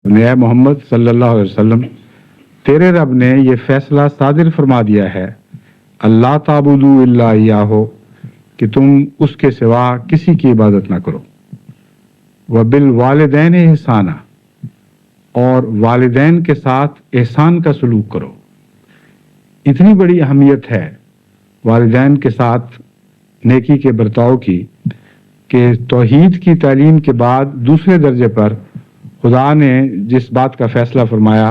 اے محمد صلی اللہ علیہ وسلم، تیرے رب نے یہ فیصلہ صادر فرما دیا ہے اللہ تعبدوا الا ایاہ، کہ تم اس کے سوا کسی کی عبادت نہ کرو، وبالوالدین احسانا، اور والدین کے ساتھ احسان کا سلوک کرو۔ اتنی بڑی اہمیت ہے والدین کے ساتھ نیکی کے برتاؤ کی کہ توحید کی تعلیم کے بعد دوسرے درجے پر خدا نے جس بات کا فیصلہ فرمایا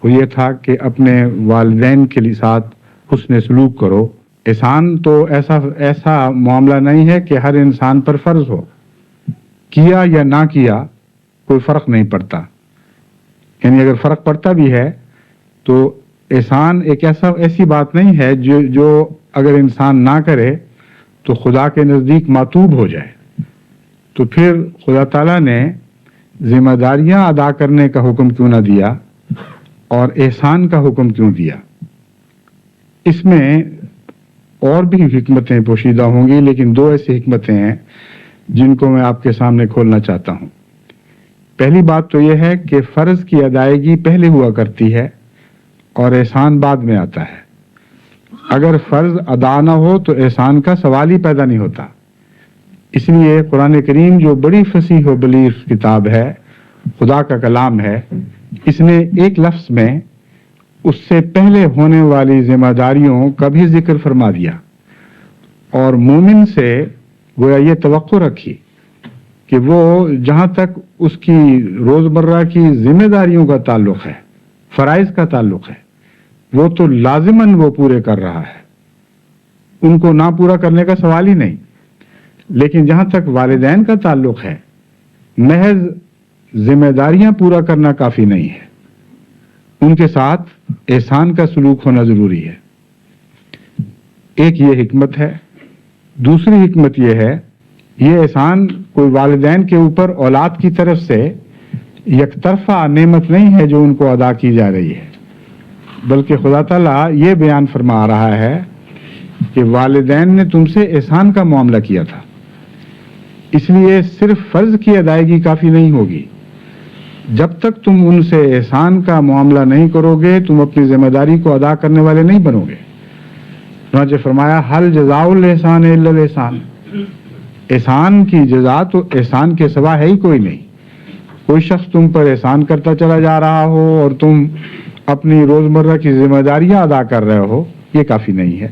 وہ یہ تھا کہ اپنے والدین کے ساتھ حسن سلوک کرو۔ احسان تو ایسا معاملہ نہیں ہے کہ ہر انسان پر فرض ہو، کیا یا نہ کیا کوئی فرق نہیں پڑتا، یعنی اگر فرق پڑتا بھی ہے تو احسان ایک ایسی بات نہیں ہے جو اگر انسان نہ کرے تو خدا کے نزدیک معتوب ہو جائے۔ تو پھر خدا تعالیٰ نے ذمہ داریاں ادا کرنے کا حکم کیوں نہ دیا اور احسان کا حکم کیوں دیا؟ اس میں اور بھی حکمتیں پوشیدہ ہوں گی، لیکن دو ایسی حکمتیں ہیں جن کو میں آپ کے سامنے کھولنا چاہتا ہوں۔ پہلی بات تو یہ ہے کہ فرض کی ادائیگی پہلے ہوا کرتی ہے اور احسان بعد میں آتا ہے۔ اگر فرض ادا نہ ہو تو احسان کا سوال ہی پیدا نہیں ہوتا۔ اس لیے قرآن کریم جو بڑی فصیح و بلیغ کتاب ہے، خدا کا کلام ہے، اس نے ایک لفظ میں اس سے پہلے ہونے والی ذمہ داریوں کا بھی ذکر فرما دیا، اور مومن سے گویا یہ توقع رکھی کہ وہ جہاں تک اس کی روزمرہ کی ذمہ داریوں کا تعلق ہے، فرائض کا تعلق ہے، وہ تو لازماً وہ پورے کر رہا ہے، ان کو نہ پورا کرنے کا سوال ہی نہیں۔ لیکن جہاں تک والدین کا تعلق ہے، محض ذمہ داریاں پورا کرنا کافی نہیں ہے، ان کے ساتھ احسان کا سلوک ہونا ضروری ہے۔ ایک یہ حکمت ہے۔ دوسری حکمت یہ ہے، یہ احسان کوئی والدین کے اوپر اولاد کی طرف سے یک طرفہ نعمت نہیں ہے جو ان کو ادا کی جا رہی ہے، بلکہ خدا تعالیٰ یہ بیان فرما رہا ہے کہ والدین نے تم سے احسان کا معاملہ کیا تھا، اس لیے صرف فرض کی ادائیگی کافی نہیں ہوگی۔ جب تک تم ان سے احسان کا معاملہ نہیں کرو گے تم اپنی ذمہ داری کو ادا کرنے والے نہیں بنو گے۔ چنانچہ فرمایا حل جزاء الاحسان الا الاحسان، احسان کی جزا تو احسان کے سوا ہے ہی کوئی نہیں۔ کوئی شخص تم پر احسان کرتا چلا جا رہا ہو اور تم اپنی روزمرہ کی ذمہ داریاں ادا کر رہے ہو، یہ کافی نہیں ہے۔